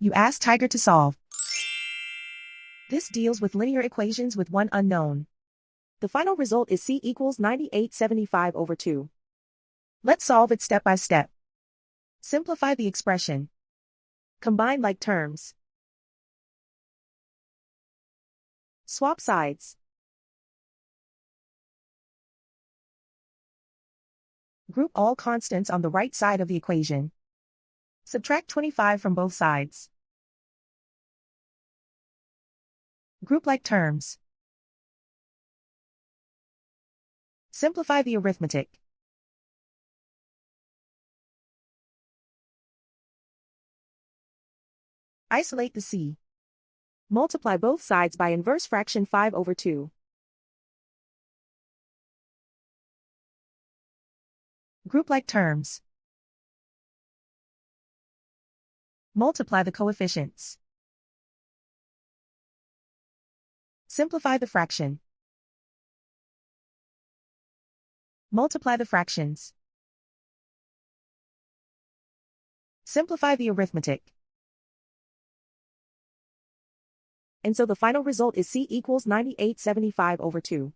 You ask Tiger to solve. This deals with linear equations with one unknown. The final result is C equals 9875 over 2. Let's solve it step by step. Simplify the expression. Combine like terms. Swap sides. Group all constants on the right side of the equation. Subtract 25 from both sides. Group like terms. Simplify the arithmetic. Isolate the C. Multiply both sides by inverse fraction 5 over 2. Group like terms. Multiply the coefficients. Simplify the fraction. Multiply the fractions. Simplify the arithmetic. And so the final result is C equals 9875 over 2.